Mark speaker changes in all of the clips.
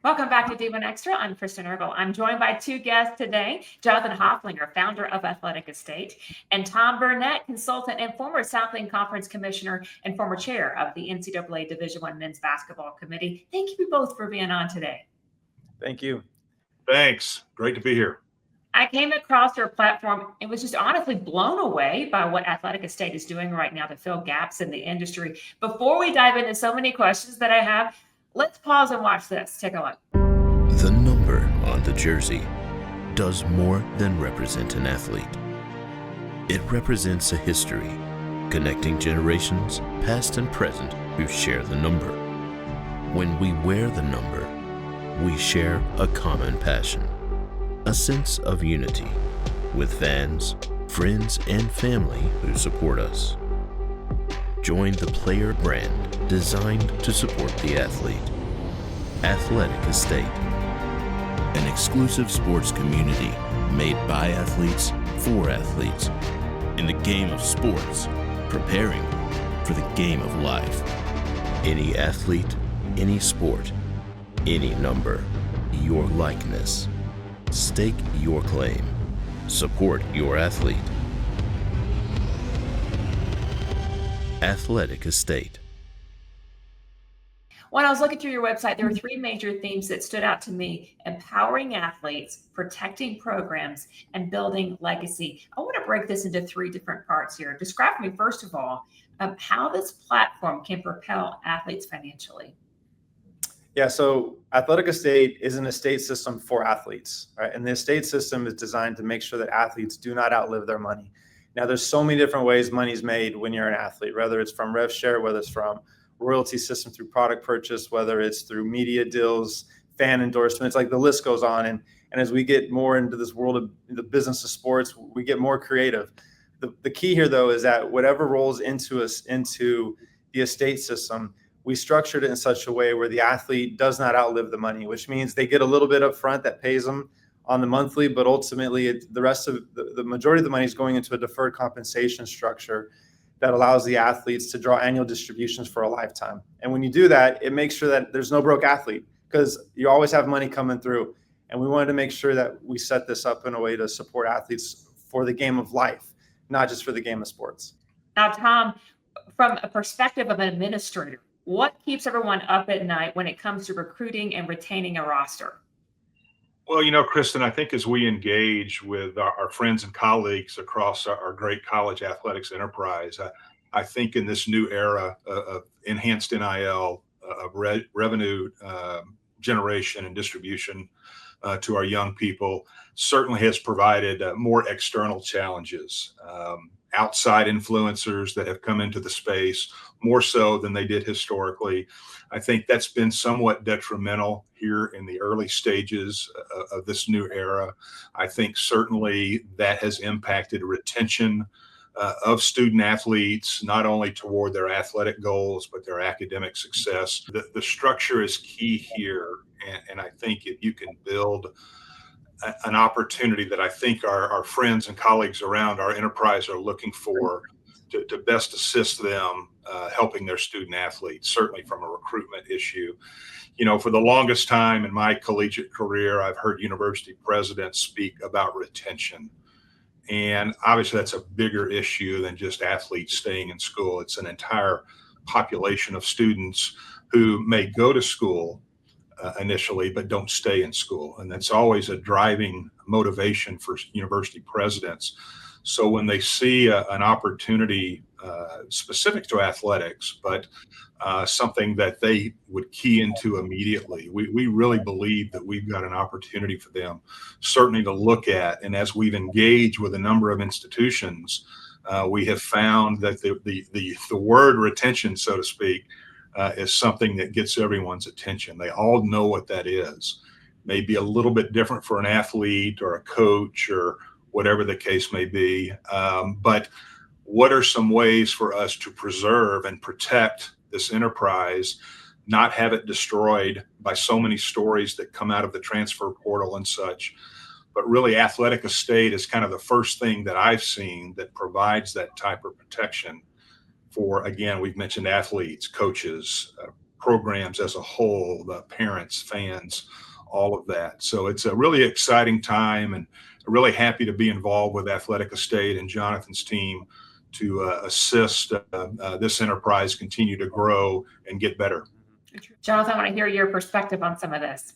Speaker 1: Welcome back to D1 Extra. I'm Kristen Eargle. I'm joined by two guests today, Jonathan Hoeflinger, founder of Athletic Estate, and Tom Burnett, consultant and former Southland Conference commissioner and former chair of the NCAA Division I Men's Basketball Committee. Thank you both for being on today.
Speaker 2: Thank you.
Speaker 3: Thanks. Great to be here.
Speaker 1: I came across your platform and was just honestly blown away by what Athletic Estate is doing right now to fill gaps in the industry. Before we dive into so many questions that I have, let's pause and watch this. Take a look.
Speaker 4: The number on the jersey does more than represent an athlete. It represents a history, connecting generations, past and present, who share the number. When we wear the number, we share a common passion, a sense of unity with fans, friends, and family who support us. Join the player brand designed to support the athlete. Athletic Estate, an exclusive sports community made by athletes for athletes in the game of sports, preparing for the game of life. Any athlete, any sport, any number, your likeness. Stake your claim. Support your athlete. Athletic Estate.
Speaker 1: When I was looking through your website, there were three major themes that stood out to me: empowering athletes, protecting programs, and building legacy. I want to break this into three different parts here. Describe for me, first of all, how this platform can propel athletes financially.
Speaker 2: Yeah, so Athletic Estate is an estate system for athletes, right? And the estate system is designed to make sure that athletes do not outlive their money. Now, there's so many different ways money's made when you're an athlete, whether it's from rev share, whether it's from royalty system through product purchase, whether it's through media deals, fan endorsements, like the list goes on. And as we get more into this world of the business of sports, we get more creative. The key here, though, is that whatever rolls into the estate system, we structured it in such a way where the athlete does not outlive the money, which means they get a little bit up front that pays them on the monthly, but ultimately the rest of the majority of the money is going into a deferred compensation structure that allows the athletes to draw annual distributions for a lifetime. And when you do that, it makes sure that there's no broke athlete, because you always have money coming through. And we wanted to make sure that we set this up in a way to support athletes for the game of life, not just for the game of sports.
Speaker 1: Now, Tom, from a perspective of an administrator, what keeps everyone up at night when it comes to recruiting and retaining a roster?
Speaker 3: Well, Kristen, I think as we engage with our friends and colleagues across our great college athletics enterprise, I think in this new era of enhanced NIL, of revenue generation and distribution to our young people, certainly has provided more external challenges. Outside influencers that have come into the space more so than they did historically. I think that's been somewhat detrimental here in the early stages of this new era. I think certainly that has impacted retention of student athletes, not only toward their athletic goals, but their academic success. The structure is key here. And I think if you can build an opportunity that I think our friends and colleagues around our enterprise are looking for to best assist them helping their student athletes, certainly from a recruitment issue. For the longest time in my collegiate career, I've heard university presidents speak about retention. And obviously that's a bigger issue than just athletes staying in school. It's an entire population of students who may go to school initially, but don't stay in school. And that's always a driving motivation for university presidents. So when they see an opportunity specific to athletics, but something that they would key into immediately, we really believe that we've got an opportunity for them certainly to look at. And as we've engaged with a number of institutions, we have found that the word retention, so to speak, is something that gets everyone's attention. They all know what that is. Maybe a little bit different for an athlete or a coach or whatever the case may be. But what are some ways for us to preserve and protect this enterprise, not have it destroyed by so many stories that come out of the transfer portal and such? But really, Athletic Estate is kind of the first thing that I've seen that provides that type of protection for, again, we've mentioned athletes, coaches, programs as a whole, the parents, fans, all of that. So it's a really exciting time, and really happy to be involved with Athletic Estate and Jonathan's team to assist this enterprise continue to grow and get better.
Speaker 1: Jonathan, I want to hear your perspective on some of this.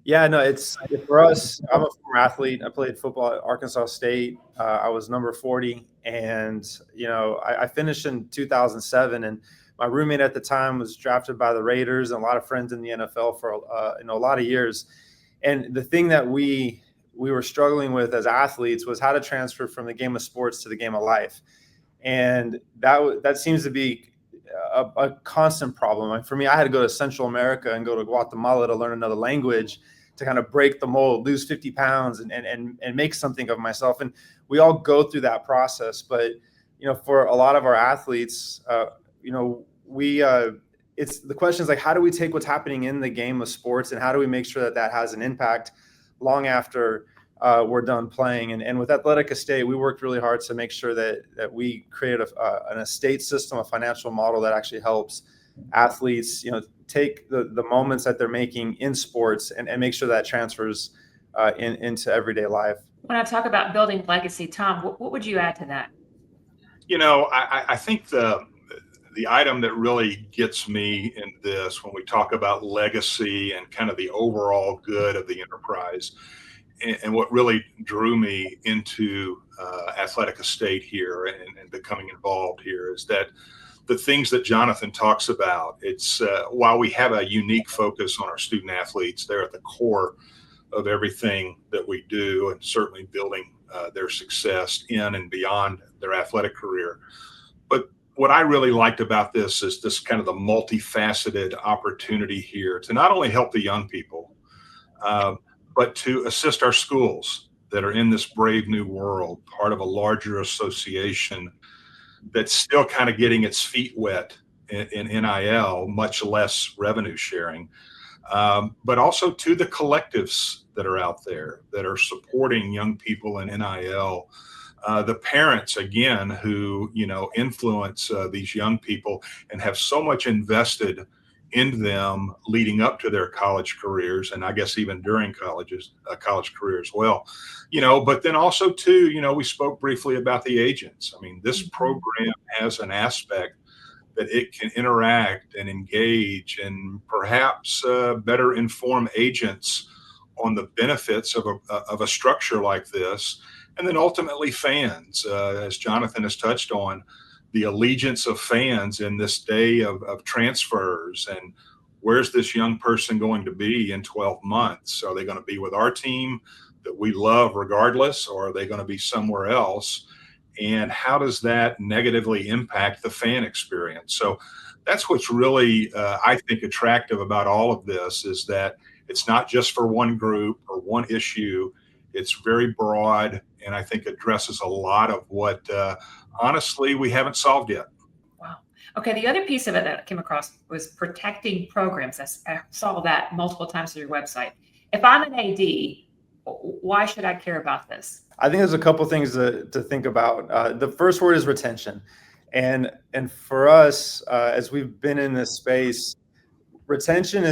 Speaker 2: Yeah, no, it's for us. I'm a former athlete. I played football at Arkansas State. I was number 40, and I finished in 2007. And my roommate at the time was drafted by the Raiders, and a lot of friends in the NFL for a lot of years. And the thing that we were struggling with as athletes was how to transfer from the game of sports to the game of life, and that seems to be a constant problem. Like for me, I had to go to Central America and go to Guatemala to learn another language to kind of break the mold, lose 50 pounds and make something of myself. And we all go through that process. But, for a lot of our athletes, it's the question is like, how do we take what's happening in the game of sports and how do we make sure that has an impact long after we're done playing? And with Athletic Estate, we worked really hard to make sure that we created an estate system, a financial model that actually helps athletes, take the moments that they're making in sports and make sure that transfers into everyday life.
Speaker 1: When I talk about building legacy, Tom, what would you add to that?
Speaker 3: I think the item that really gets me in this when we talk about legacy and kind of the overall good of the enterprise, and what really drew me into Athletic Estate here and becoming involved here is that the things that Jonathan talks about, it's while we have a unique focus on our student athletes, they're at the core of everything that we do, and certainly building their success in and beyond their athletic career. But what I really liked about this is this kind of the multifaceted opportunity here to not only help the young people, but to assist our schools that are in this brave new world, part of a larger association that's still kind of getting its feet wet in NIL, much less revenue sharing, but also to the collectives that are out there that are supporting young people in NIL, the parents, again, who, influence these young people and have so much invested in them leading up to their college careers, and I guess even during college career as well, but then also too, we spoke briefly about the agents. I mean, this program has an aspect that it can interact and engage and perhaps better inform agents on the benefits of a structure like this. And then ultimately fans, as Jonathan has touched on, the allegiance of fans in this day of transfers, and where's this young person going to be in 12 months? Are they going to be with our team that we love regardless, or are they going to be somewhere else? And how does that negatively impact the fan experience? So that's what's really, I think, attractive about all of this, is that it's not just for one group or one issue. It's very broad, and I think addresses a lot of what, honestly, we haven't solved yet.
Speaker 1: Wow. Okay. The other piece of it that came across was protecting programs. I saw that multiple times on your website. If I'm an AD, why should I care about this?
Speaker 2: I think there's a couple things to think about. The first word is retention. And for us, as we've been in this space, retention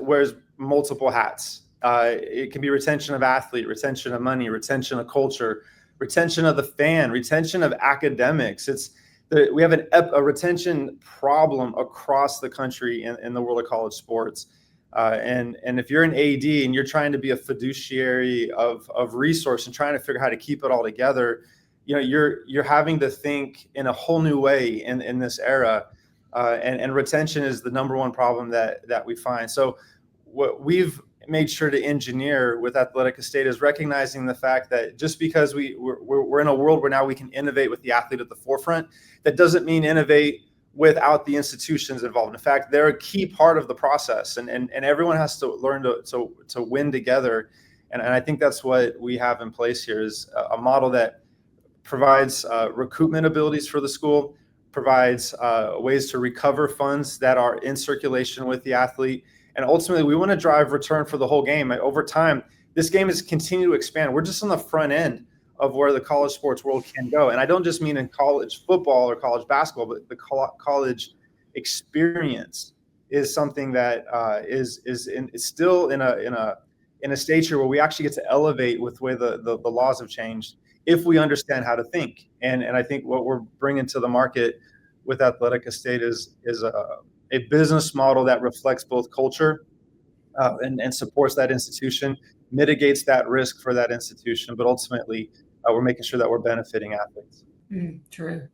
Speaker 2: wears multiple hats. It can be retention of athlete, retention of money, retention of culture, retention of the fan, retention of academics. We have a retention problem across the country in the world of college sports. And if you're an AD and you're trying to be a fiduciary of resource and trying to figure out how to keep it all together, you're having to think in a whole new way in this era. And retention is the number one problem that we find. So what we've made sure to engineer with Athletic Estate is recognizing the fact that just because we're in a world where now we can innovate with the athlete at the forefront, that doesn't mean innovate without the institutions involved. In fact, they're a key part of the process, and everyone has to learn to win together. And I think that's what we have in place here, is a model that provides recoupment abilities for the school, provides ways to recover funds that are in circulation with the athlete. And ultimately, we want to drive return for the whole game. Over time, this game has continued to expand. We're just on the front end of where the college sports world can go. And I don't just mean in college football or college basketball, but the college experience is something that is still in a stage here where we actually get to elevate with the way the laws have changed if we understand how to think. And I think what we're bringing to the market with Athletic Estate is a business model that reflects both culture and supports that institution, mitigates that risk for that institution, but ultimately we're making sure that we're benefiting athletes.
Speaker 1: True.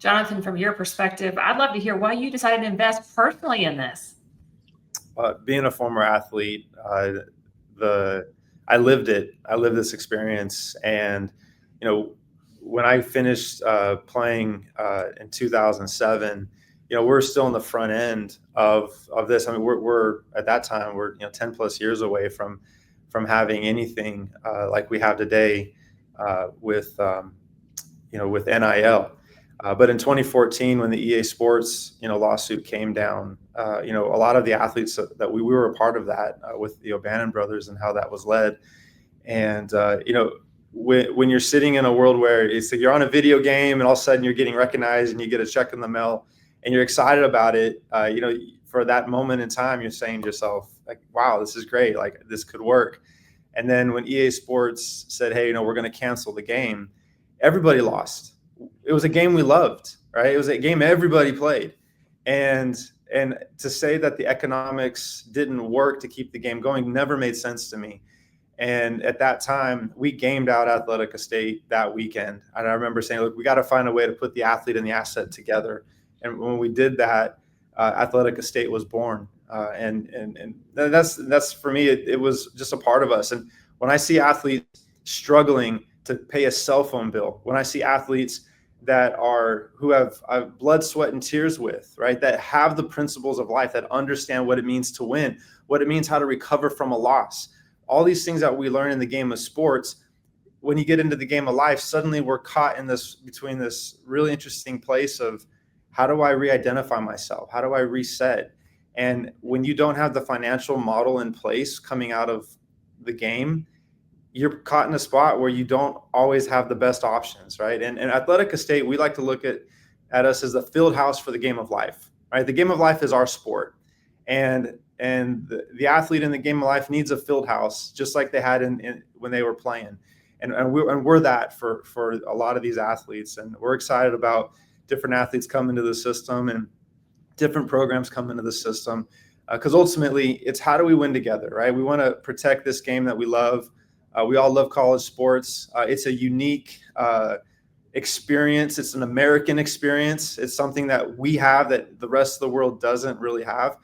Speaker 1: Jonathan, from your perspective, I'd love to hear why you decided to invest personally in this.
Speaker 2: Being a former athlete, I lived it. I lived this experience, and when I finished playing in 2007, we're still in the front end of this. I mean, we're at that time we're 10 plus years away from having anything like we have today with NIL. But in 2014, when the EA Sports lawsuit came down, a lot of the athletes that we were a part of that with the O'Bannon brothers and how that was led. And when you're sitting in a world where it's like you're on a video game and all of a sudden you're getting recognized and you get a check in the mail and you're excited about it, for that moment in time, you're saying to yourself, like, wow, this is great. Like, this could work. And then when EA Sports said, hey, we're going to cancel the game, everybody lost. It was a game we loved, right? It was a game everybody played. And to say that the economics didn't work to keep the game going never made sense to me. And at that time, we gamed out Athletic Estate that weekend. And I remember saying, look, we got to find a way to put the athlete and the asset together. And when we did that, Athletic Estate was born. And that's for me, it was just a part of us. And when I see athletes struggling to pay a cell phone bill, when I see athletes who have blood, sweat, and tears with, right, that have the principles of life, that understand what it means to win, what it means how to recover from a loss, all these things that we learn in the game of sports, when you get into the game of life, suddenly we're caught between this really interesting place of how do I re-identify myself? How do I reset? And when you don't have the financial model in place coming out of the game, you're caught in a spot where you don't always have the best options, right? And Athletic Estate, we like to look at us as the field house for the game of life, right? The game of life is our sport. And the athlete in the game of life needs a field house, just like they had when they were playing. And we're that for a lot of these athletes. And we're excited about different athletes coming to the system and different programs come into the system. Because ultimately, it's how do we win together, right? We want to protect this game that we love. We all love college sports. It's a unique experience. It's an American experience. It's something that we have that the rest of the world doesn't really have.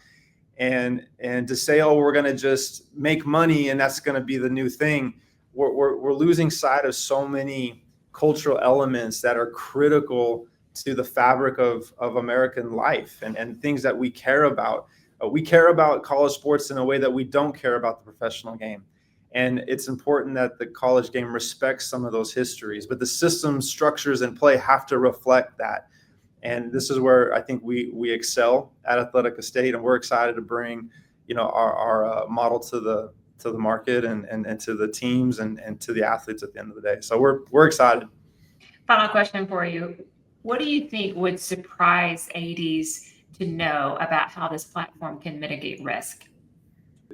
Speaker 2: And to say, oh, we're going to just make money and that's going to be the new thing, we're losing sight of so many cultural elements that are critical to the fabric of American life and things that we care about. We care about college sports in a way that we don't care about the professional game. And it's important that the college game respects some of those histories, but the system structures and play have to reflect that. And this is where I think we excel at Athletic Estate, and we're excited to bring, our model to the market and to the teams and to the athletes at the end of the day. So we're excited.
Speaker 1: Final question for you. What do you think would surprise ADs to know about how this platform can mitigate risk?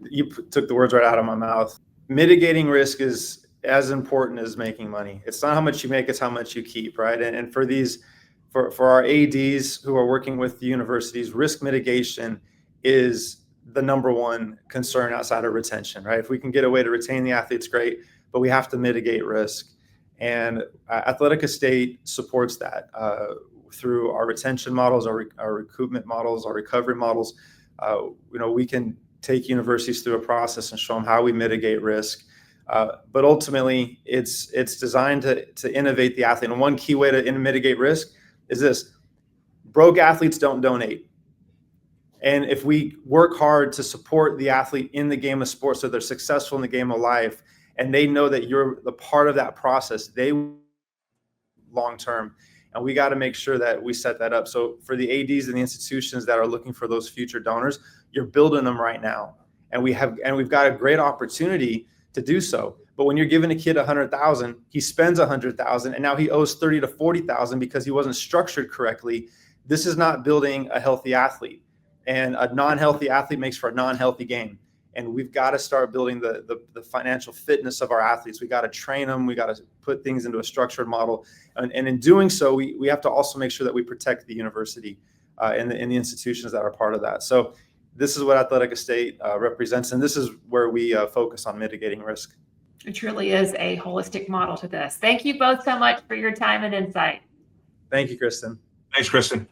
Speaker 2: You took the words right out of my mouth. Mitigating risk is as important as making money. It's not how much you make, it's how much you keep, right? And for our ADs who are working with the universities, risk mitigation is the number one concern outside of retention, right? If we can get a way to retain the athletes, great, but we have to mitigate risk. And Athletic Estate supports that through our retention models, our recoupment models, our recovery models. We can take universities through a process and show them how we mitigate risk. But ultimately, it's designed to innovate the athlete. And one key way to mitigate risk is this: broke athletes don't donate. And if we work hard to support the athlete in the game of sports so they're successful in the game of life, and they know that you're the part of that process, they long term. And we got to make sure that we set that up. So for the ADs and the institutions that are looking for those future donors, you're building them right now. And we've got a great opportunity to do so. But when you're giving a kid $100,000, he spends $100,000, and now he owes $30,000 to $40,000 because he wasn't structured correctly. This is not building a healthy athlete. And a non-healthy athlete makes for a non-healthy game. And we've got to start building the financial fitness of our athletes. We got to train them. We got to put things into a structured model. And in doing so, we have to also make sure that we protect the university and the institutions that are part of that. So this is what Athletic Estate represents. And this is where we focus on mitigating risk.
Speaker 1: It truly is a holistic model to this. Thank you both so much for your time and insight.
Speaker 2: Thank you, Kristen.
Speaker 3: Thanks, Kristen.